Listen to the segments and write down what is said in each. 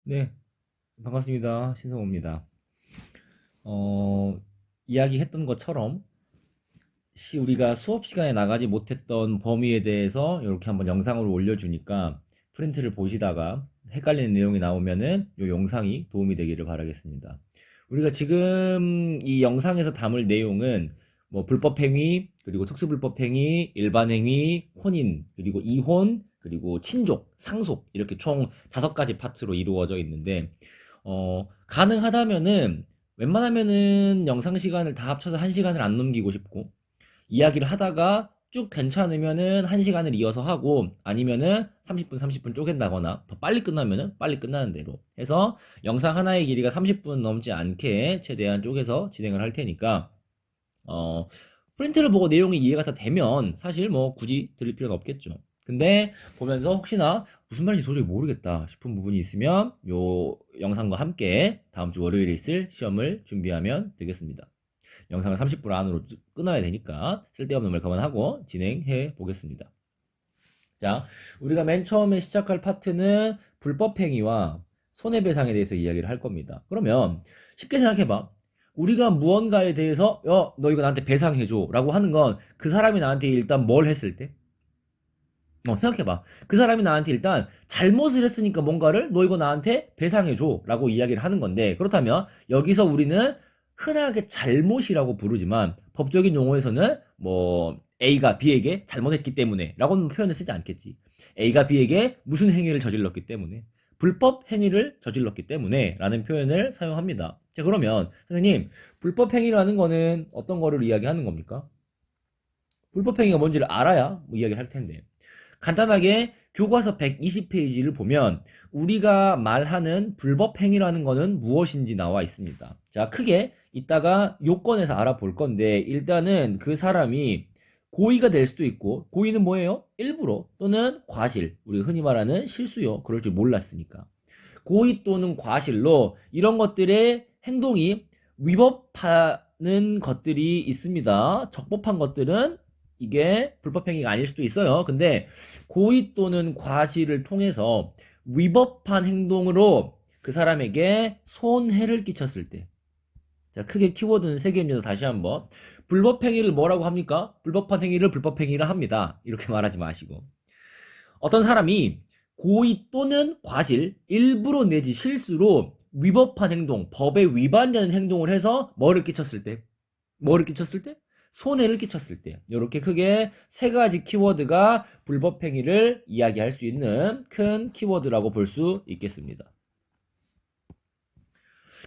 네, 반갑습니다. 신성호입니다. 이야기했던 것처럼 우리가 수업 시간에 나가지 못했던 범위에 대해서 이렇게 한번 영상으로 올려주니까 프린트를 보시다가 헷갈리는 내용이 나오면은 이 영상이 도움이 되기를 바라겠습니다. 우리가 지금 이 영상에서 담을 내용은 뭐 불법행위, 그리고 특수불법행위, 일반행위, 혼인, 그리고 이혼, 그리고 친족, 상속 이렇게 총 5가지 파트로 이루어져 있는데 가능하다면은 웬만하면은 영상 시간을 다 합쳐서 1시간을 안 넘기고 싶고 이야기를 하다가 쭉 괜찮으면은 1시간을 이어서 하고 아니면은 30분 30분 쪼갠다거나 더 빨리 끝나면은 빨리 끝나는 대로 해서 영상 하나의 길이가 30분 넘지 않게 최대한 쪼개서 진행을 할 테니까 어 프린트를 보고 내용이 이해가 다 되면 사실 뭐 굳이 들을 필요는 없겠죠. 근데 보면서 혹시나 무슨 말인지 도저히 모르겠다 싶은 부분이 있으면 요 영상과 함께 다음 주 월요일에 있을 시험을 준비하면 되겠습니다. 영상을 30분 안으로 끊어야 되니까 쓸데없는 말 그만하고 진행해 보겠습니다. 자, 우리가 맨 처음에 시작할 파트는 불법행위와 손해배상에 대해서 이야기를 할 겁니다. 그러면 쉽게 생각해봐. 우리가 무언가에 대해서 너 이거 나한테 배상해줘 라고 하는 건 그 사람이 나한테 일단 뭘 했을 때? 생각해봐. 그 사람이 나한테 일단 잘못을 했으니까 뭔가를 너 이거 나한테 배상해줘 라고 이야기를 하는 건데 그렇다면 여기서 우리는 흔하게 잘못이라고 부르지만 법적인 용어에서는 뭐 A가 B에게 잘못했기 때문에 라고는 표현을 쓰지 않겠지. A가 B에게 무슨 행위를 저질렀기 때문에 불법 행위를 저질렀기 때문에 라는 표현을 사용합니다. 자 그러면 선생님 불법 행위라는 거는 어떤 거를 이야기하는 겁니까? 불법 행위가 뭔지를 알아야 뭐 이야기를 할 텐데 간단하게 교과서 120페이지를 보면 우리가 말하는 불법 행위라는 것은 무엇인지 나와 있습니다. 자, 크게 이따가 요건에서 알아볼 건데 일단은 그 사람이 고의가 될 수도 있고 고의는 뭐예요? 일부러 또는 과실 우리가 흔히 말하는 실수요. 그럴 줄 몰랐으니까. 고의 또는 과실로 이런 것들의 행동이 위법하는 것들이 있습니다. 적법한 것들은 이게 불법행위가 아닐 수도 있어요. 근데 고의 또는 과실을 통해서 위법한 행동으로 그 사람에게 손해를 끼쳤을 때. 자, 크게 키워드는 3개입니다. 다시 한번. 불법행위를 뭐라고 합니까? 불법한 행위를 불법행위라 합니다. 이렇게 말하지 마시고. 어떤 사람이 고의 또는 과실, 일부러 내지 실수로 위법한 행동, 법에 위반되는 행동을 해서 뭐를 끼쳤을 때? 뭐를 끼쳤을 때? 손해를 끼쳤을 때. 이렇게 크게 3가지 키워드가 불법행위를 이야기할 수 있는 큰 키워드라고 볼 수 있겠습니다.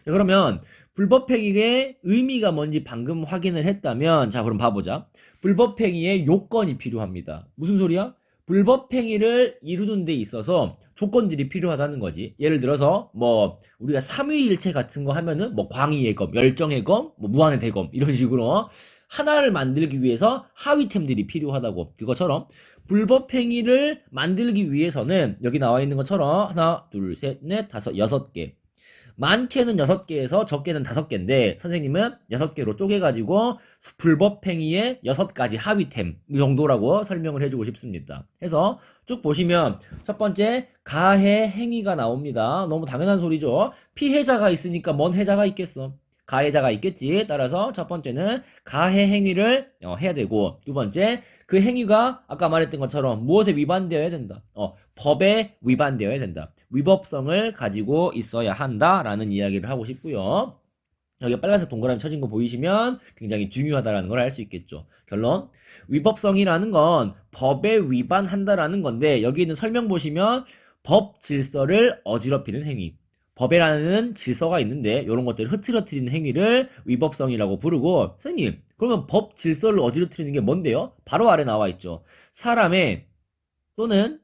자, 그러면 불법행위의 의미가 뭔지 방금 확인을 했다면 자 그럼 봐보자. 불법행위의 요건이 필요합니다. 무슨 소리야? 불법행위를 이루는 데 있어서 조건들이 필요하다는 거지. 예를 들어서 뭐 우리가 삼위일체 같은 거 하면은 뭐 광의의 검, 열정의 검, 뭐 무한의 대검 이런 식으로 하나를 만들기 위해서 하위템들이 필요하다고. 그것처럼 불법행위를 만들기 위해서는 여기 나와 있는 것처럼 하나, 둘, 셋, 넷, 다섯, 6개 많게는 6개에서 적게는 5개인데 선생님은 6개로 쪼개가지고 불법행위의 6가지 하위템 이 정도라고 설명을 해주고 싶습니다. 해서 쭉 보시면 첫 번째 가해 행위가 나옵니다. 너무 당연한 소리죠. 피해자가 있으니까 뭔 해자가 있겠어. 가해자가 있겠지. 따라서 첫 번째는 가해 행위를 해야 되고 두 번째 그 행위가 아까 말했던 것처럼 무엇에 위반되어야 된다. 법에 위반되어야 된다. 위법성을 가지고 있어야 한다라는 이야기를 하고 싶고요. 여기 빨간색 동그라미 쳐진 거 보이시면 굉장히 중요하다라는 걸 알 수 있겠죠. 결론. 위법성이라는 건 법에 위반한다라는 건데 여기 있는 설명 보시면 법 질서를 어지럽히는 행위. 법에라는 질서가 있는데 이런 것들을 흐트러뜨리는 행위를 위법성이라고 부르고 선생님 그러면 법 질서를 어지러뜨리는 게 뭔데요? 바로 아래 나와 있죠. 사람의 또는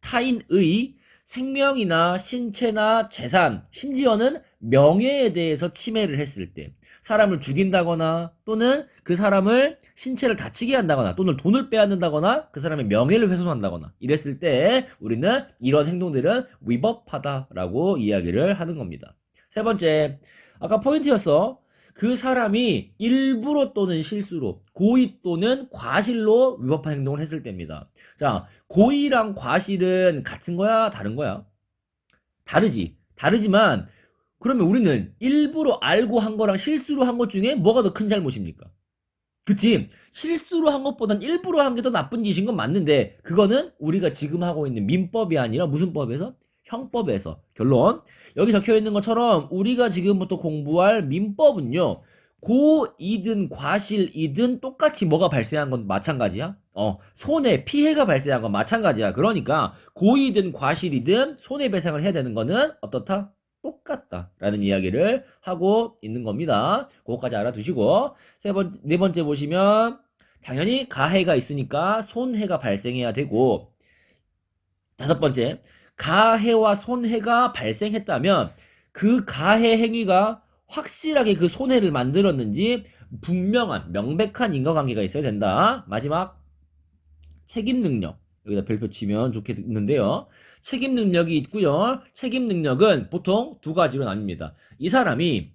타인의 생명이나 신체나 재산, 심지어는 명예에 대해서 침해를 했을 때, 사람을 죽인다거나 또는 그 사람을 신체를 다치게 한다거나 또는 돈을 빼앗는다거나 그 사람의 명예를 훼손한다거나 이랬을 때 우리는 이런 행동들은 위법하다라고 이야기를 하는 겁니다. 세 번째, 아까 포인트였어. 그 사람이 일부러 또는 실수로, 고의 또는 과실로 위법한 행동을 했을 때입니다. 자, 고의랑 과실은 같은 거야? 다른 거야? 다르지. 다르지만 그러면 우리는 일부러 알고 한 거랑 실수로 한 것 중에 뭐가 더 큰 잘못입니까? 그치? 실수로 한 것보단 일부러 한 게 더 나쁜 짓인 건 맞는데 그거는 우리가 지금 하고 있는 민법이 아니라 무슨 법에서? 형법에서. 결론. 여기 적혀 있는 것처럼 우리가 지금부터 공부할 민법은요. 고이든 과실이든 똑같이 뭐가 발생한 건 마찬가지야. 손해, 피해가 발생한 건 마찬가지야. 그러니까 고이든 과실이든 손해배상을 해야 되는 거는 어떻다? 똑같다라는 이야기를 하고 있는 겁니다. 그거까지 알아두시고 네 번째 보시면 당연히 가해가 있으니까 손해가 발생해야 되고 다섯 번째 가해와 손해가 발생했다면 그 가해 행위가 확실하게 그 손해를 만들었는지 분명한 명백한 인과관계가 있어야 된다. 마지막 책임 능력 여기다 별표 치면 좋겠는데요. 책임 능력이 있고요. 책임 능력은 보통 두 가지로 나뉩니다. 이 사람이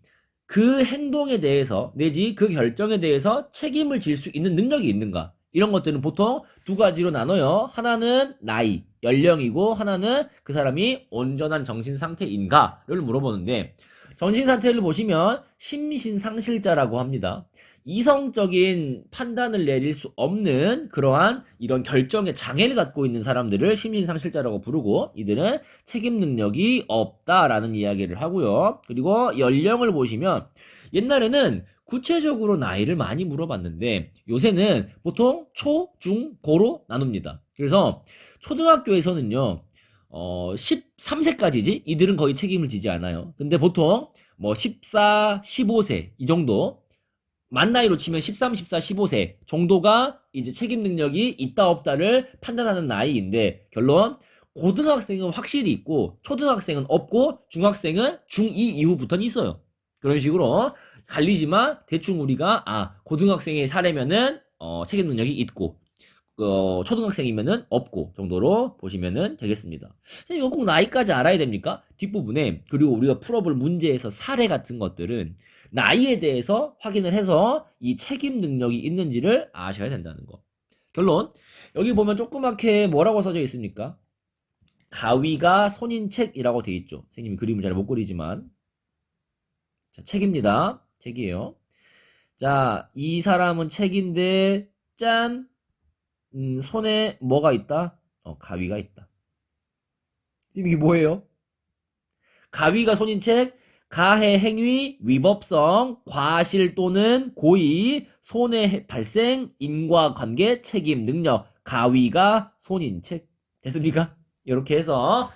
그 행동에 대해서 내지 그 결정에 대해서 책임을 질 수 있는 능력이 있는가 이런 것들은 보통 두 가지로 나눠요. 하나는 나이, 연령이고 하나는 그 사람이 온전한 정신 상태인가를 물어보는데 정신 상태를 보시면 심신상실자라고 합니다. 이성적인 판단을 내릴 수 없는 그러한 이런 결정의 장애를 갖고 있는 사람들을 심신상실자라고 부르고 이들은 책임 능력이 없다라는 이야기를 하고요. 그리고 연령을 보시면 옛날에는 구체적으로 나이를 많이 물어봤는데 요새는 보통 초, 중, 고로 나눕니다. 그래서 초등학교에서는요. 13세까지지 이들은 거의 책임을 지지 않아요. 근데 보통 뭐 14, 15세 이 정도 만 나이로 치면 13, 14, 15세 정도가 이제 책임 능력이 있다 없다를 판단하는 나이인데 결론 고등학생은 확실히 있고 초등학생은 없고 중학생은 중2 이후부터는 있어요. 그런 식으로 갈리지만 대충 우리가 고등학생의 사례면은 책임 능력이 있고 초등학생이면은 없고 정도로 보시면은 되겠습니다. 이거 꼭 나이까지 알아야 됩니까? 뒷부분에 그리고 우리가 풀어볼 문제에서 사례 같은 것들은 나이에 대해서 확인을 해서 이 책임 능력이 있는지를 아셔야 된다는 거. 결론 여기 보면 조그맣게 뭐라고 써져 있습니까? 가위가 손인책이라고 되어 있죠. 선생님이 그림을 잘 못 그리지만 자, 책입니다. 책이에요. 자, 이 사람은 책인데 짠 손에 뭐가 있다? 가위가 있다. 이게 뭐예요? 가위가 손인 책, 가해 행위, 위법성, 과실 또는 고의, 손해 발생, 인과관계, 책임, 능력, 가위가 손인 책. 됐습니까? 이렇게 해서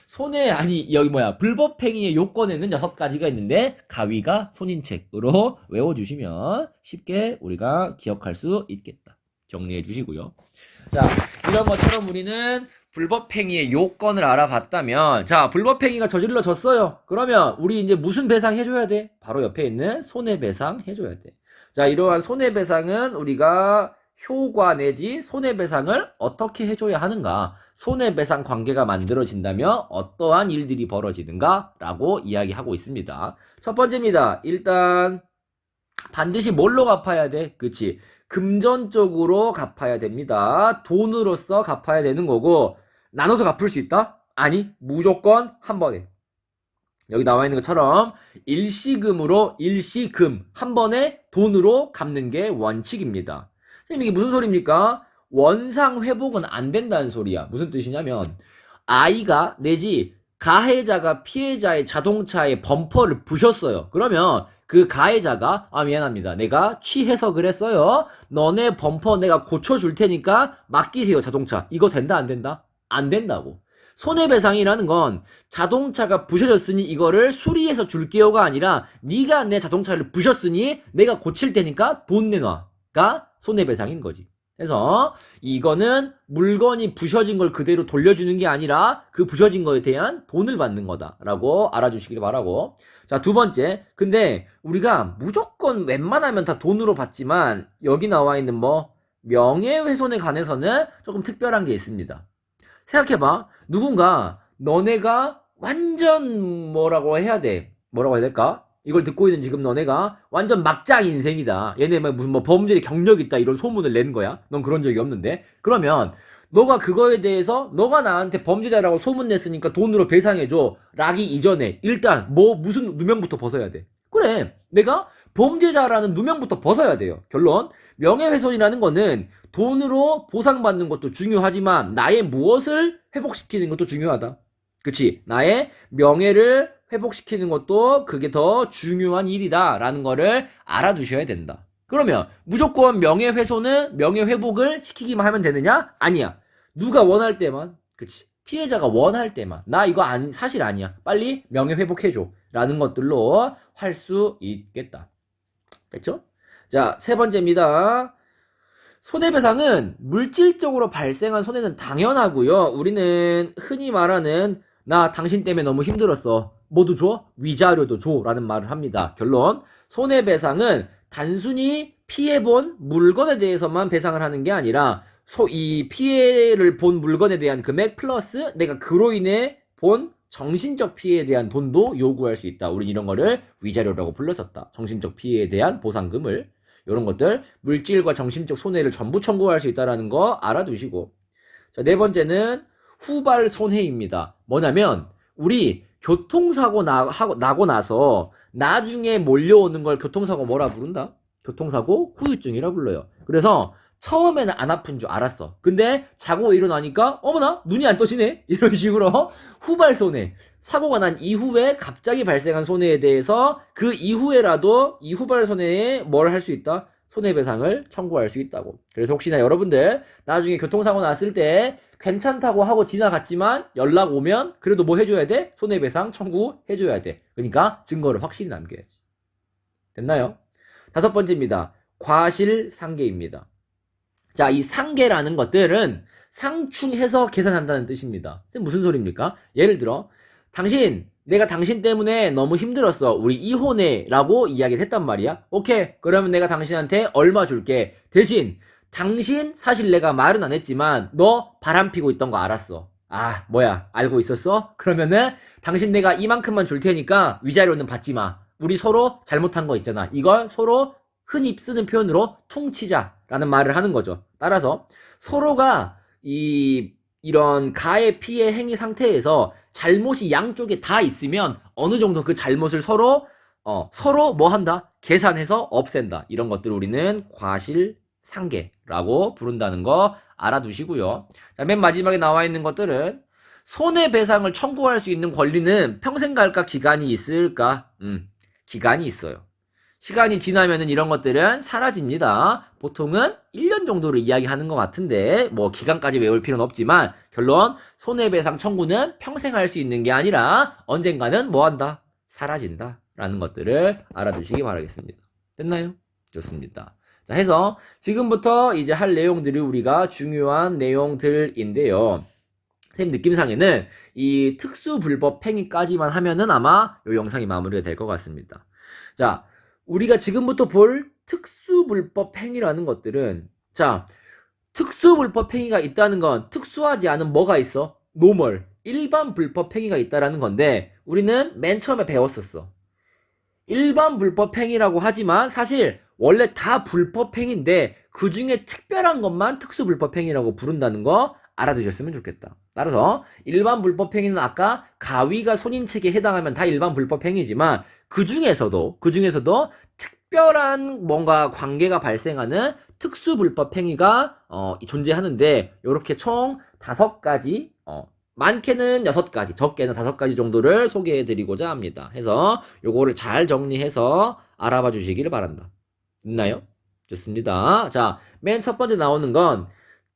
손해 여기 불법행위의 요건에는 6가지가 있는데 가위가 손인 책으로 외워주시면 쉽게 우리가 기억할 수 있겠다. 정리해 주시고요. 자, 이런 것처럼 우리는 불법행위의 요건을 알아봤다면 자, 불법행위가 저질러졌어요. 그러면 우리 이제 무슨 배상 해줘야 돼? 바로 옆에 있는 손해배상 해줘야 돼. 자, 이러한 손해배상은 우리가 효과 내지 손해배상을 어떻게 해줘야 하는가? 손해배상 관계가 만들어진다면 어떠한 일들이 벌어지는가? 라고 이야기하고 있습니다. 첫 번째입니다. 일단 반드시 뭘로 갚아야 돼? 그치? 금전적으로 갚아야 됩니다. 돈으로서 갚아야 되는 거고 나눠서 갚을 수 있다? 아니, 무조건 한 번에. 여기 나와 있는 것처럼 일시금으로 일시금 한 번에 돈으로 갚는 게 원칙입니다. 선생님 이게 무슨 소리입니까? 원상 회복은 안 된다는 소리야. 무슨 뜻이냐면 아이가 내지 가해자가 피해자의 자동차의 범퍼를 부셨어요. 그러면 그 가해자가 미안합니다. 내가 취해서 그랬어요. 너네 범퍼 내가 고쳐줄 테니까 맡기세요 자동차. 이거 된다 안 된다? 안 된다고. 손해배상이라는 건 자동차가 부셔졌으니 이거를 수리해서 줄게요가 아니라 네가 내 자동차를 부셨으니 내가 고칠 테니까 돈 내놔가 손해배상인 거지. 그래서 이거는 물건이 부셔진 걸 그대로 돌려주는 게 아니라 그 부셔진 거에 대한 돈을 받는 거다라고 알아주시길 바라고. 자, 두 번째. 근데 우리가 무조건 웬만하면 다 돈으로 받지만 여기 나와 있는 명예훼손에 관해서는 조금 특별한 게 있습니다. 생각해봐. 누군가 너네가 완전 뭐라고 해야 될까? 이걸 듣고 있는 지금 너네가 완전 막장 인생이다. 얘네 무슨 범죄의 경력이 있다 이런 소문을 낸 거야. 넌 그런 적이 없는데. 그러면 너가 그거에 대해서 너가 나한테 범죄자라고 소문냈으니까 돈으로 배상해줘 라기 이전에 일단 무슨 누명부터 벗어야 돼. 그래, 내가 범죄자라는 누명부터 벗어야 돼요. 결론, 명예훼손이라는 거는 돈으로 보상받는 것도 중요하지만 나의 무엇을 회복시키는 것도 중요하다. 그치? 나의 명예를 회복시키는 것도 그게 더 중요한 일이다 라는 거를 알아두셔야 된다. 그러면 무조건 명예훼손은 명예회복을 시키기만 하면 되느냐? 아니야. 누가 원할 때만, 그치? 피해자가 원할 때만, 나 이거 사실 아니야, 빨리 명예회복해줘 라는 것들로 할 수 있겠다. 됐죠? 자, 세 번째입니다. 손해배상은 물질적으로 발생한 손해는 당연하고요. 우리는 흔히 말하는 나 당신 때문에 너무 힘들었어, 뭐도 줘? 위자료도 줘 라는 말을 합니다. 결론, 손해배상은 단순히 피해본 물건에 대해서만 배상을 하는 게 아니라 이 피해를 본 물건에 대한 금액 플러스 내가 그로 인해 본 정신적 피해에 대한 돈도 요구할 수 있다. 우리 이런 거를 위자료라고 불렀었다. 정신적 피해에 대한 보상금을, 이런 것들 물질과 정신적 손해를 전부 청구할 수 있다는 거 알아두시고, 자, 네 번째는 후발 손해입니다. 뭐냐면 우리 교통사고 나고 나서 나중에 몰려오는 걸 교통사고 뭐라 부른다? 교통사고 후유증이라 불러요. 그래서 처음에는 안 아픈 줄 알았어. 근데 자고 일어나니까 어머나 눈이 안 떠지네? 이런 식으로 후발 손해, 사고가 난 이후에 갑자기 발생한 손해에 대해서 그 이후에라도 이 후발 손해에 뭘 할 수 있다? 손해배상을 청구할 수 있다고. 그래서 혹시나 여러분들 나중에 교통사고 났을 때 괜찮다고 하고 지나갔지만 연락 오면 그래도 뭐 해줘야 돼? 손해배상 청구해줘야 돼. 그러니까 증거를 확실히 남겨야지. 됐나요? 다섯 번째입니다. 과실상계입니다. 자, 이 상계라는 것들은 상충해서 계산한다는 뜻입니다. 무슨 소리입니까? 예를 들어 내가 당신 때문에 너무 힘들었어, 우리 이혼해 라고 이야기를 했단 말이야. 오케이, 그러면 내가 당신한테 얼마 줄게. 대신 당신 사실 내가 말은 안 했지만 너 바람 피고 있던 거 알았어. 아, 뭐야, 알고 있었어? 그러면은 당신 내가 이만큼만 줄 테니까 위자료는 받지 마. 우리 서로 잘못한 거 있잖아. 이걸 서로 흔히 쓰는 표현으로 퉁치자라는 말을 하는 거죠. 따라서 서로가 이런 가해 피해 행위 상태에서 잘못이 양쪽에 다 있으면 어느 정도 그 잘못을 서로 뭐 한다? 계산해서 없앤다. 이런 것들을 우리는 과실상계라고 부른다는 거 알아두시고요. 자, 맨 마지막에 나와 있는 것들은 손해배상을 청구할 수 있는 권리는 평생 갈까 기간이 있을까? 기간이 있어요. 시간이 지나면은 이런 것들은 사라집니다. 보통은 1년 정도로 이야기하는 것 같은데 뭐 기간까지 외울 필요는 없지만 결론, 손해배상 청구는 평생 할 수 있는 게 아니라 언젠가는 뭐한다? 사라진다 라는 것들을 알아두시기 바라겠습니다. 됐나요? 좋습니다. 자, 해서 지금부터 이제 할 내용들이 우리가 중요한 내용들인데요. 선생님 느낌상에는 이 특수불법 행위까지만 하면은 아마 이 영상이 마무리가 될 것 같습니다. 자, 우리가 지금부터 볼 특수불법 행위라는 것들은, 자, 특수불법 행위가 있다는 건 특수하지 않은 뭐가 있어? 노멀, 일반 불법 행위가 있다라는 건데 우리는 맨 처음에 배웠었어. 일반 불법 행위라고 하지만 사실 원래 다 불법 행위인데 그 중에 특별한 것만 특수불법 행위라고 부른다는 거 알아두셨으면 좋겠다. 따라서 일반 불법 행위는 아까 가위가 손인책에 해당하면 다 일반 불법 행위지만 그 중에서도 특별한 뭔가 관계가 발생하는 특수불법 행위가 존재하는데 이렇게 총 5가지, 많게는 6가지, 적게는 5가지 정도를 소개해드리고자 합니다. 해서 요거를 잘 정리해서 알아봐 주시기를 바란다. 있나요? 좋습니다. 자, 맨 첫 번째 나오는 건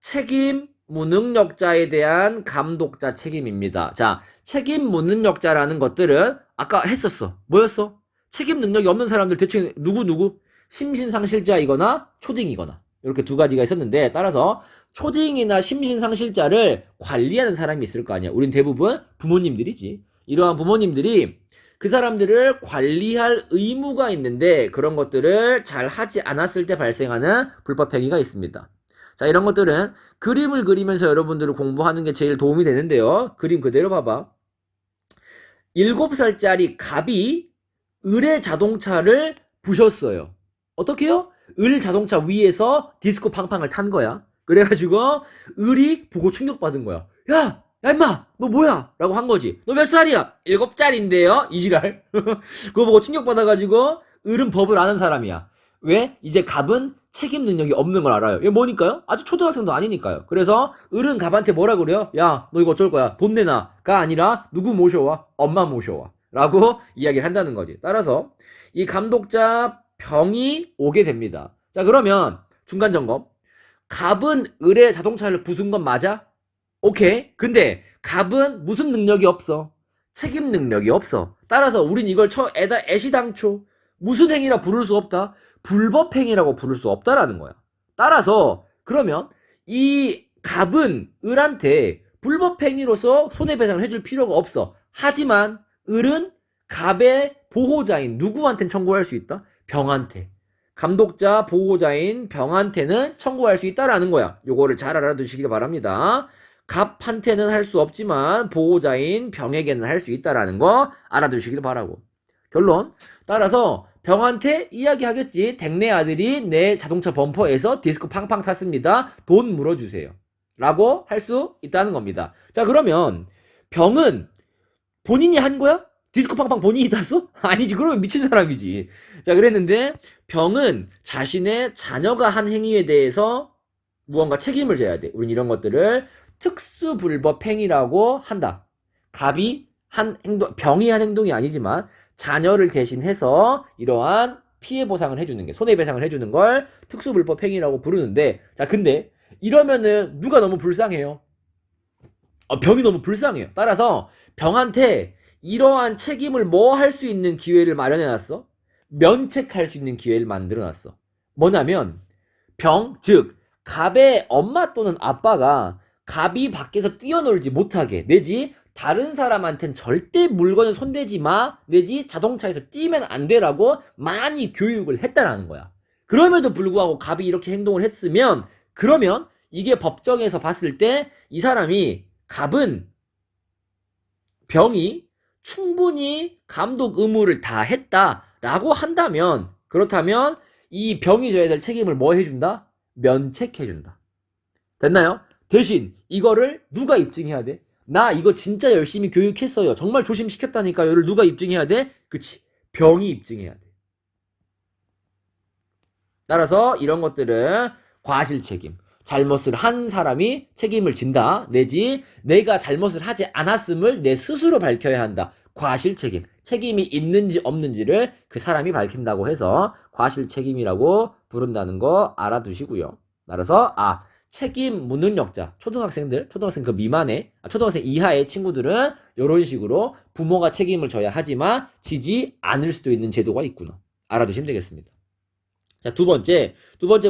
책임 무능력자에 대한 감독자 책임입니다. 자, 책임 무능력자라는 것들은 아까 했었어. 뭐였어? 책임 능력이 없는 사람들 대충 누구? 심신상실자이거나 초딩이거나 이렇게 2가지가 있었는데, 따라서 초딩이나 심신상실자를 관리하는 사람이 있을 거 아니야. 우린 대부분 부모님들이지. 이러한 부모님들이 그 사람들을 관리할 의무가 있는데 그런 것들을 잘 하지 않았을 때 발생하는 불법행위가 있습니다. 자, 이런 것들은 그림을 그리면서 여러분들을 공부하는 게 제일 도움이 되는데요. 그림 그대로 봐봐. 7살짜리 갑이 을의 자동차를 부셨어요. 어떻게요? 을 자동차 위에서 디스코 팡팡을 탄 거야. 그래가지고 을이 보고 충격받은 거야. 야, 야 임마, 너 뭐야? 라고 한 거지. 너 몇 살이야? 7살인데요? 이지랄. 그거 보고 충격받아가지고 을은 법을 아는 사람이야. 왜? 이제 갑은 책임 능력이 없는 걸 알아요. 이게 뭐니까요? 아주 초등학생도 아니니까요. 그래서 을은 갑한테 뭐라 그래요? 야, 너 이거 어쩔 거야? 돈 내놔가 아니라 누구 모셔와? 엄마 모셔와. 라고 이야기를 한다는 거지. 따라서 이 감독자 병이 오게 됩니다. 자, 그러면 중간 점검. 갑은 을의 자동차를 부순 건 맞아? 오케이. 근데 갑은 무슨 능력이 없어? 책임 능력이 없어. 따라서 우린 이걸 애시당초 무슨 행위라 부를 수 없다? 불법 행위라고 부를 수 없다라는 거야. 따라서 그러면 이 갑은 을한테 불법 행위로서 손해배상을 해줄 필요가 없어. 하지만 을은 갑의 보호자인 누구한테는 청구할 수 있다? 병한테. 감독자 보호자인 병한테는 청구할 수 있다라는 거야. 요거를 잘 알아두시길 바랍니다. 갑한테는 할 수 없지만 보호자인 병에게는 할 수 있다라는 거 알아두시길 바라고. 결론. 따라서 병한테 이야기하겠지. 댁내 아들이 내 자동차 범퍼에서 디스크 팡팡 탔습니다. 돈 물어주세요. 라고 할 수 있다는 겁니다. 자, 그러면 병은 본인이 한 거야? 디스크 팡팡 본인이 탔어? 아니지. 그러면 미친 사람이지. 자, 그랬는데 병은 자신의 자녀가 한 행위에 대해서 무언가 책임을 져야 돼. 우린 이런 것들을 특수불법 행위라고 한다. 갑이 한 행동, 병이 한 행동이 아니지만 자녀를 대신해서 이러한 피해 보상을 해주는 게, 손해배상을 해주는 걸 특수불법 행위라고 부르는데, 자, 근데 이러면은 누가 너무 불쌍해요? 병이 너무 불쌍해요. 따라서 병한테 이러한 책임을 뭐 할 수 있는 기회를 마련해놨어? 면책할 수 있는 기회를 만들어놨어. 뭐냐면 병, 즉 갑의 엄마 또는 아빠가 갑이 밖에서 뛰어놀지 못하게, 내지 다른 사람한텐 절대 물건을 손대지 마, 내지 자동차에서 뛰면 안 되라고 많이 교육을 했다라는 거야. 그럼에도 불구하고 갑이 이렇게 행동을 했으면, 그러면 이게 법정에서 봤을 때 이 사람이, 갑은, 병이 충분히 감독 의무를 다 했다라고 한다면, 그렇다면 이 병이 져야 될 책임을 뭐 해준다? 면책해준다. 됐나요? 대신 이거를 누가 입증해야 돼? 나 이거 진짜 열심히 교육했어요. 정말 조심시켰다니까요. 를 누가 입증해야 돼? 그치. 병이 입증해야 돼. 따라서 이런 것들은 과실 책임. 잘못을 한 사람이 책임을 진다. 내지 내가 잘못을 하지 않았음을 내 스스로 밝혀야 한다. 과실 책임. 책임이 있는지 없는지를 그 사람이 밝힌다고 해서 과실 책임이라고 부른다는 거 알아두시고요. 따라서 책임 무능력자, 초등학생들, 초등학생 그 미만의, 초등학생 이하의 친구들은 이런 식으로 부모가 책임을 져야 하지만 지지 않을 수도 있는 제도가 있구나. 알아두시면 되겠습니다. 자, 두 번째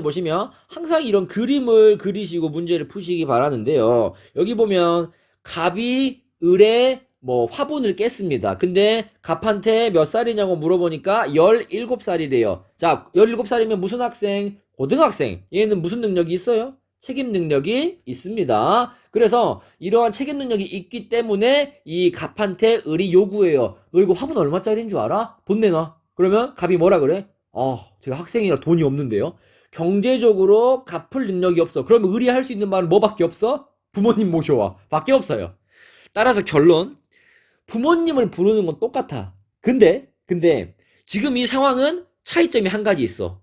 보시면 항상 이런 그림을 그리시고 문제를 푸시기 바라는데요. 여기 보면 갑이 을의 화분을 깼습니다. 근데 갑한테 몇 살이냐고 물어보니까 17살이래요. 자, 17살이면 무슨 학생? 고등학생. 얘는 무슨 능력이 있어요? 책임 능력이 있습니다. 그래서 이러한 책임 능력이 있기 때문에 이 갑한테 을이 요구해요. 너 이거 화분 얼마짜리인 줄 알아? 돈 내놔. 그러면 갑이 뭐라 그래? 제가 학생이라 돈이 없는데요. 경제적으로 갚을 능력이 없어. 그러면 을이 할 수 있는 말은 뭐밖에 없어? 부모님 모셔와. 밖에 없어요. 따라서 결론. 부모님을 부르는 건 똑같아. 근데 지금 이 상황은 차이점이 한 가지 있어.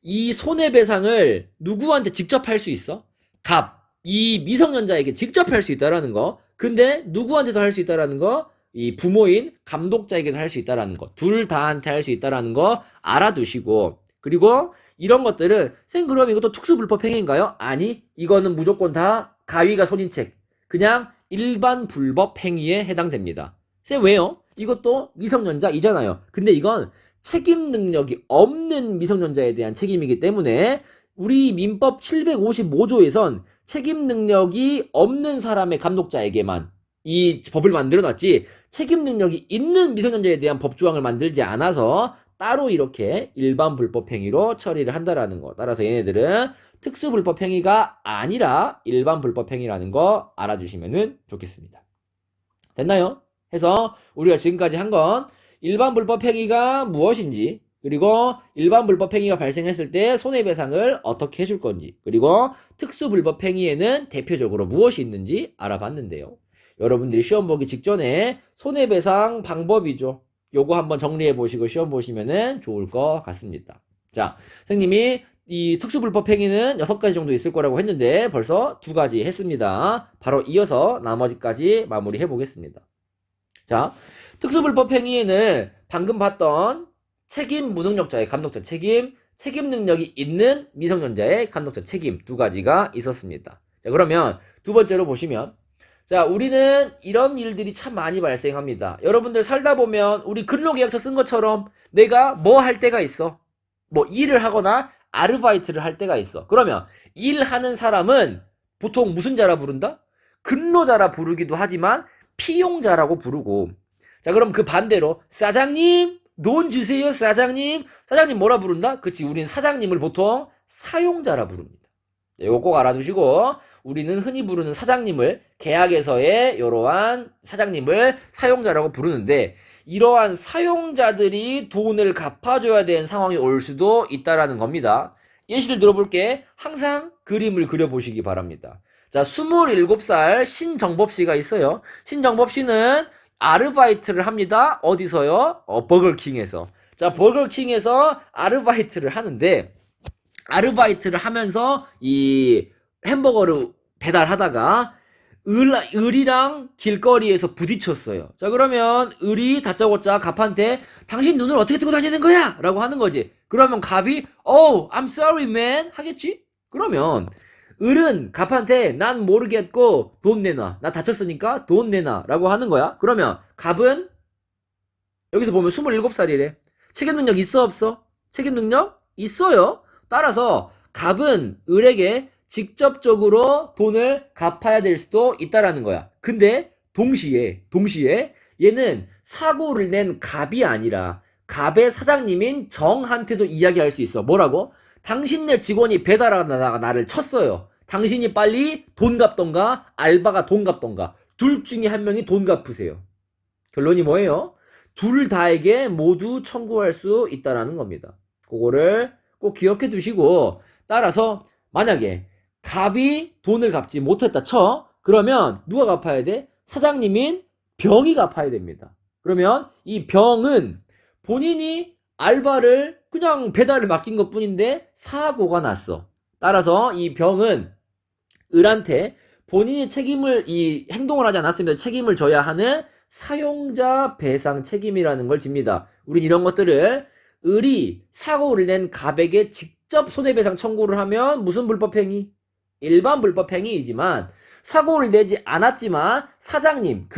이 손해배상을 누구한테 직접 할 수 있어? 갑, 이 미성년자에게 직접 할 수 있다라는 거. 근데 누구한테도 할 수 있다라는 거? 이 부모인 감독자에게도 할 수 있다라는 거. 둘 다한테 할 수 있다라는 거 알아두시고. 그리고 이런 것들을 그럼 이것도 특수불법 행위인가요? 아니, 이거는 무조건 다 가위가 손인책. 그냥 일반 불법 행위에 해당됩니다. 왜요? 이것도 미성년자이잖아요. 근데 이건 책임 능력이 없는 미성년자에 대한 책임이기 때문에 우리 민법 755조에선 책임 능력이 없는 사람의 감독자에게만 이 법을 만들어놨지, 책임 능력이 있는 미성년자에 대한 법조항을 만들지 않아서 따로 이렇게 일반 불법 행위로 처리를 한다라는 거. 따라서 얘네들은 특수 불법 행위가 아니라 일반 불법 행위라는 거 알아주시면 좋겠습니다. 됐나요? 해서 우리가 지금까지 한 건 일반 불법 행위가 무엇인지, 그리고 일반 불법행위가 발생했을 때 손해배상을 어떻게 해줄 건지, 그리고 특수 불법행위에는 대표적으로 무엇이 있는지 알아봤는데요. 여러분들이 시험 보기 직전에 손해배상 방법이죠. 요거 한번 정리해 보시고 시험 보시면은 좋을 것 같습니다. 자, 선생님이 이 특수불법행위는 6가지 정도 있을 거라고 했는데 벌써 2가지 했습니다. 바로 이어서 나머지까지 마무리해 보겠습니다. 자, 특수불법행위에는 방금 봤던 책임 무능력자의 감독자 책임, 책임 능력이 있는 미성년자의 감독자 책임 2가지가 있었습니다. 자, 그러면 두 번째로 보시면, 자, 우리는 이런 일들이 참 많이 발생합니다. 여러분들 살다 보면 우리 근로계약서 쓴 것처럼 내가 뭐 할 때가 있어. 뭐 일을 하거나 아르바이트를 할 때가 있어. 그러면 일하는 사람은 보통 무슨 자라 부른다? 근로자라 부르기도 하지만 피용자라고 부르고. 자, 그럼 그 반대로 사장님 돈 주세요 사장님. 사장님 뭐라 부른다? 그치, 우린 사장님을 보통 사용자라 부릅니다. 이거 꼭 알아두시고, 우리는 흔히 부르는 사장님을, 계약에서의 이러한 사장님을 사용자라고 부르는데, 이러한 사용자들이 돈을 갚아줘야 되는 상황이 올 수도 있다라는 겁니다. 예시를 들어볼게. 항상 그림을 그려보시기 바랍니다. 자, 27살 신정법 씨가 있어요. 신정법 씨는 아르바이트를 합니다. 어디서요? 버거킹에서. 자, 버거킹에서 아르바이트를 하는데, 아르바이트를 하면서 이 햄버거를 배달하다가 을이랑 길거리에서 부딪혔어요. 자, 그러면 을이 다짜고짜 갑한테 당신 눈을 어떻게 뜨고 다니는 거야? 라고 하는 거지. 그러면 갑이 Oh, I'm sorry man 하겠지? 그러면 을은 갑한테 난 모르겠고 돈 내놔. 나 다쳤으니까 돈 내놔 라고 하는 거야. 그러면 갑은 여기서 보면 27살이래. 책임 능력 있어 없어? 책임 능력 있어요. 따라서 갑은 을에게 직접적으로 돈을 갚아야 될 수도 있다라는 거야. 근데 동시에 얘는 사고를 낸 갑이 아니라 갑의 사장님인 정한테도 이야기할 수 있어. 뭐라고? 당신네 직원이 배달하다가 나를 쳤어요. 당신이 빨리 돈 갚던가 알바가 돈 갚던가 둘 중에 한 명이 돈 갚으세요. 결론이 뭐예요? 둘 다에게 모두 청구할 수 있다라는 겁니다. 그거를 꼭 기억해 두시고, 따라서 만약에 갑이 돈을 갚지 못했다 쳐. 그러면 누가 갚아야 돼? 사장님인 병이 갚아야 됩니다. 그러면 이 병은 본인이 알바를 그냥 배달을 맡긴 것 뿐인데 사고가 났어. 따라서 이 병은 을한테 본인이 이 행동을 하지 않았으면 책임을 져야 하는 사용자 배상 책임이라는 걸 집니다. 우린 이런 것들을 을이 사고를 낸 갑에게 직접 손해배상 청구를 하면 무슨 불법행위? 일반 불법행위이지만, 사고를 내지 않았지만 사장님,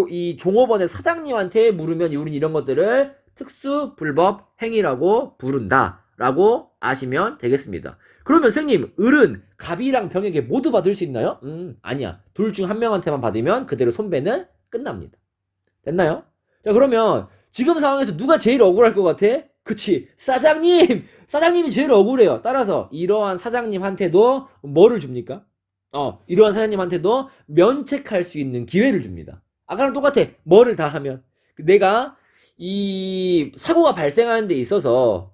이 종업원의 사장님한테 물으면 우린 이런 것들을 특수 불법 행위라고 부른다라고 아시면 되겠습니다. 그러면 선생님, 을은 갑이랑 병에게 모두 받을 수 있나요? 아니야. 둘 중 한 명한테만 받으면 그대로 손배는 끝납니다. 됐나요? 자, 그러면 지금 상황에서 누가 제일 억울할 것 같아? 그치, 사장님이 제일 억울해요. 따라서 이러한 사장님한테도 뭐를 줍니까? 이러한 사장님한테도 면책할 수 있는 기회를 줍니다. 아까랑 똑같아. 뭐를 다 하면, 내가 이 사고가 발생하는 데 있어서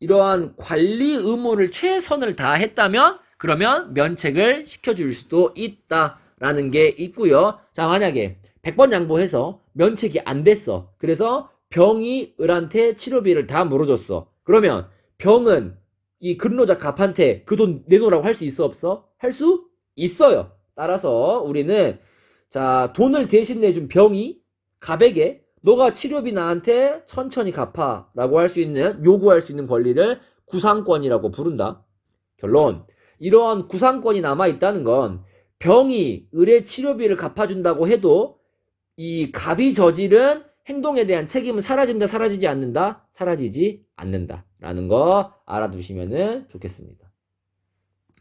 이러한 관리 의무를 최선을 다했다면 그러면 면책을 시켜줄 수도 있다라는 게 있고요. 자, 만약에 100번 양보해서 면책이 안 됐어. 그래서 병이 을한테 치료비를 다 물어줬어. 그러면 병은 이 근로자 갑한테 그 돈 내놓으라고 할 수 있어 없어? 할 수 있어요. 따라서 우리는, 자, 돈을 대신 내준 병이 갑에게 너가 치료비 나한테 천천히 갚아 라고 요구할 수 있는 권리를 구상권이라고 부른다. 결론, 이러한 구상권이 남아있다는 건 병이 을의 치료비를 갚아준다고 해도 이 갑이 저지른 행동에 대한 책임은 사라진다, 사라지지 않는다? 사라지지 않는다 라는 거 알아두시면 좋겠습니다.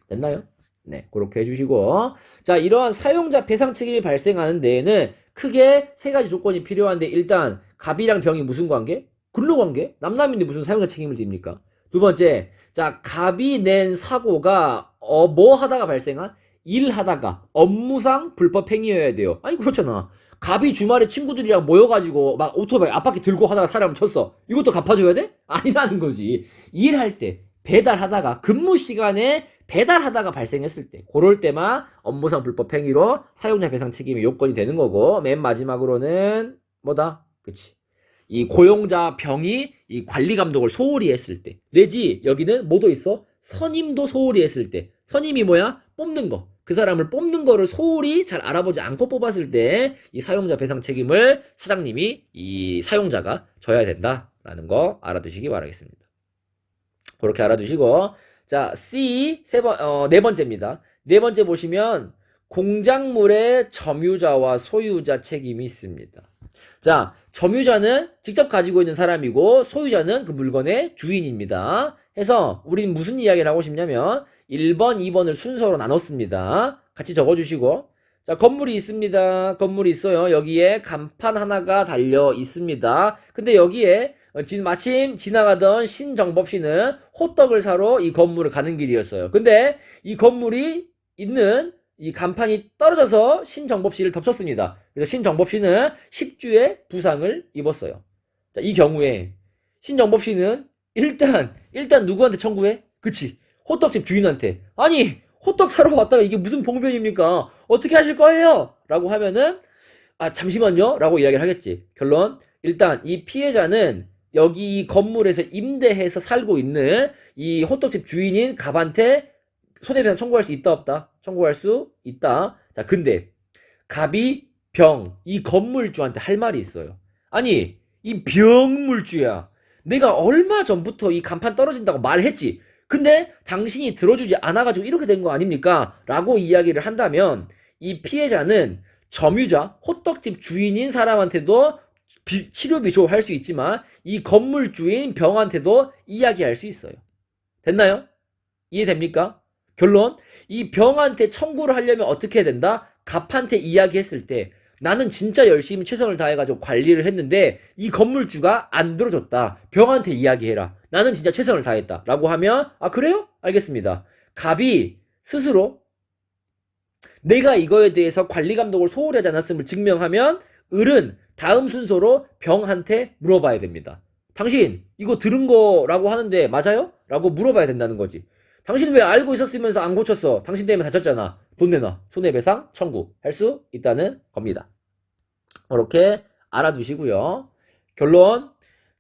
됐나요? 네, 그렇게 해주시고, 자, 이러한 사용자 배상 책임이 발생하는 데에는 크게 3가지 조건이 필요한데, 일단 갑이랑 병이 무슨 관계? 근로관계? 남남인데 무슨 사용자 책임을 집니까? 두 번째, 자, 갑이 낸 사고가 뭐 하다가 발생한? 일하다가 업무상 불법 행위여야 돼요. 아니, 그렇잖아. 갑이 주말에 친구들이랑 모여가지고 막 오토바이 앞바퀴 들고 하다가 사람을 쳤어. 이것도 갚아줘야 돼? 아니라는 거지. 일할 때, 배달하다가, 근무 시간에 배달하다가 발생했을 때, 그럴 때만 업무상 불법 행위로 사용자 배상 책임이 요건이 되는 거고, 맨 마지막으로는 뭐다? 그치. 이 고용자 병이 이 관리 감독을 소홀히 했을 때, 내지 여기는 뭐도 있어? 선임도 소홀히 했을 때. 선임이 뭐야? 뽑는 거. 그 사람을 뽑는 거를 소홀히 잘 알아보지 않고 뽑았을 때 이 사용자 배상 책임을 사장님이 이 사용자가 져야 된다라는 거 알아두시기 바라겠습니다. 그렇게 알아두시고, 자, 네 번째입니다. 네 번째 보시면 공작물의 점유자와 소유자 책임이 있습니다. 자, 점유자는 직접 가지고 있는 사람이고 소유자는 그 물건의 주인입니다. 해서 우린 무슨 이야기를 하고 싶냐면 1번, 2번을 순서로 나눴습니다. 같이 적어주시고, 자, 건물이 있습니다. 건물이 있어요. 여기에 간판 하나가 달려 있습니다. 근데 여기에 마침 지나가던 신정법 씨는 호떡을 사러 이 건물을 가는 길이었어요. 근데 이 건물이 있는 이 간판이 떨어져서 신정법 씨를 덮쳤습니다. 그래서 신정법 씨는 10주의 부상을 입었어요. 자, 이 경우에 신정법 씨는 일단 누구한테 청구해? 그치? 호떡집 주인한테. 아니, 호떡 사러 왔다가 이게 무슨 봉변입니까? 어떻게 하실 거예요? 라고 하면은, 아, 잠시만요. 라고 이야기를 하겠지. 결론, 일단 이 피해자는 여기 이 건물에서 임대해서 살고 있는 이 호떡집 주인인 갑한테 손해배상 청구할 수 있다 없다? 청구할 수 있다. 자, 근데 갑이 이 건물주한테 할 말이 있어요. 아니, 이 병물주야. 내가 얼마 전부터 이 간판 떨어진다고 말했지. 근데 당신이 들어주지 않아가지고 이렇게 된 거 아닙니까? 라고 이야기를 한다면 이 피해자는 점유자, 호떡집 주인인 사람한테도 치료비 조할 수 있지만 이 건물주인 병한테도 이야기할 수 있어요. 됐나요? 이해됩니까? 결론, 이 병한테 청구를 하려면 어떻게 해야 된다? 갑한테 이야기했을 때 나는 진짜 열심히 최선을 다해가지고 관리를 했는데 이 건물주가 안 들어줬다. 병한테 이야기해라. 나는 진짜 최선을 다했다. 라고 하면, 아, 그래요? 알겠습니다. 갑이 스스로 내가 이거에 대해서 관리 감독을 소홀히 하지 않았음을 증명하면 을은 다음 순서로 병한테 물어봐야 됩니다. 당신 이거 들은 거라고 하는데 맞아요? 라고 물어봐야 된다는 거지. 당신 왜 알고 있었으면서 안 고쳤어? 당신 때문에 다쳤잖아. 돈 내놔. 손해배상 청구할 수 있다는 겁니다. 이렇게 알아두시고요. 결론.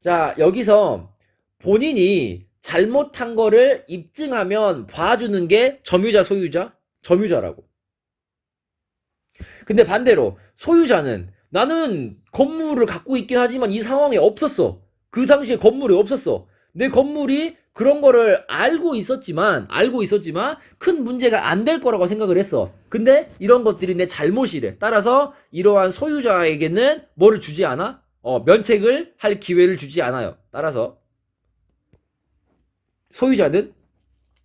자, 여기서 본인이 잘못한 거를 입증하면 봐주는 게 점유자, 소유자? 점유자라고. 근데 반대로 소유자는 나는 건물을 갖고 있긴 하지만 이 상황에 없었어. 그 당시에 건물이 없었어. 내 건물이 그런 거를 알고 있었지만 큰 문제가 안 될 거라고 생각을 했어. 근데 이런 것들이 내 잘못이래. 따라서 이러한 소유자에게는 뭐를 주지 않아? 면책을 할 기회를 주지 않아요. 따라서 소유자는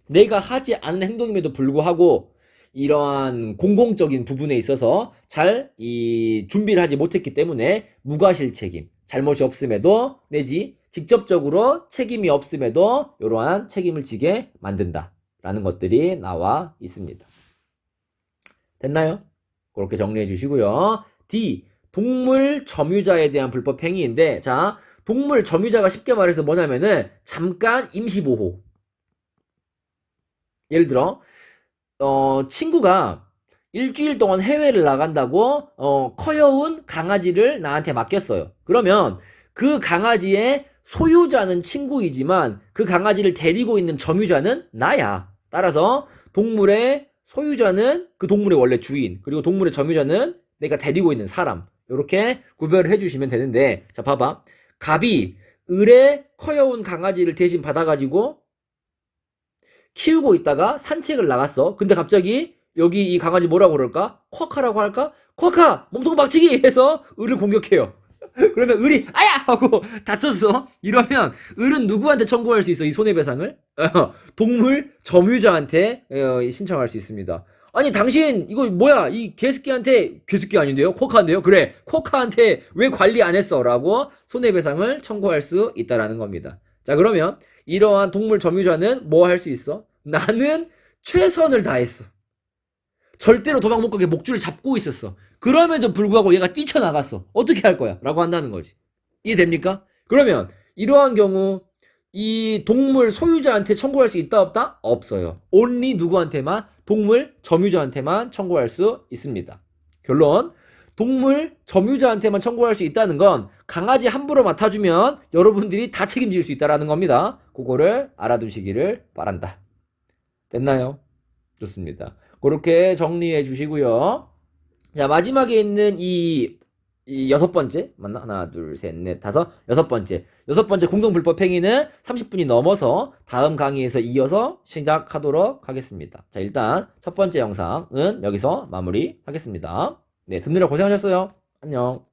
내가 하지 않은 행동임에도 불구하고 이러한 공공적인 부분에 있어서 잘 준비를 하지 못했기 때문에 무과실 책임, 잘못이 없음에도 내지 직접적으로 책임이 없음에도 이러한 책임을 지게 만든다라는 것들이 나와 있습니다. 됐나요? 그렇게 정리해 주시고요. D. 동물 점유자에 대한 불법 행위인데, 자, 동물 점유자가 쉽게 말해서 뭐냐면은 잠깐 임시보호. 예를 들어 친구가 일주일 동안 해외를 나간다고 커여운 강아지를 나한테 맡겼어요. 그러면 그 강아지의 소유자는 친구이지만 그 강아지를 데리고 있는 점유자는 나야. 따라서 동물의 소유자는 그 동물의 원래 주인, 그리고 동물의 점유자는 내가 데리고 있는 사람. 이렇게 구별을 해주시면 되는데, 자, 봐봐. 갑이 을의 커여운 강아지를 대신 받아가지고 키우고 있다가 산책을 나갔어. 근데 갑자기 여기 이 강아지 뭐라고 그럴까? 쿼카라고 할까? 쿼카! 몸통 박치기! 해서 을을 공격해요. 그러면 을이 아야! 하고 다쳤어. 이러면 을은 누구한테 청구할 수 있어? 이 손해배상을? 동물 점유자한테 신청할 수 있습니다. 아니 당신 이거 뭐야? 이 개새끼한테, 개새끼 아닌데요? 쿼카인데요? 그래, 쿼카한테 왜 관리 안 했어? 라고 손해배상을 청구할 수 있다라는 겁니다. 자, 그러면 이러한 동물 점유자는 뭐 할 수 있어? 나는 최선을 다했어. 절대로 도망 못 가게 목줄을 잡고 있었어. 그럼에도 불구하고 얘가 뛰쳐나갔어. 어떻게 할 거야? 라고 한다는 거지. 이해됩니까? 그러면 이러한 경우 이 동물 소유자한테 청구할 수 있다 없다? 없어요. only 누구한테만? 동물 점유자한테만 청구할 수 있습니다. 결론, 동물 점유자한테만 청구할 수 있다는 건 강아지 함부로 맡아주면 여러분들이 다 책임질 수 있다는 겁니다. 그거를 알아두시기를 바란다. 됐나요? 좋습니다. 그렇게 정리해 주시고요. 자, 마지막에 있는 이 여섯 번째, 맞나? 하나, 둘, 셋, 넷, 다섯, 여섯 번째. 여섯 번째 공동불법 행위는 30분이 넘어서 다음 강의에서 이어서 시작하도록 하겠습니다. 자, 일단 첫 번째 영상은 여기서 마무리하겠습니다. 네, 듣느라 고생하셨어요. 안녕.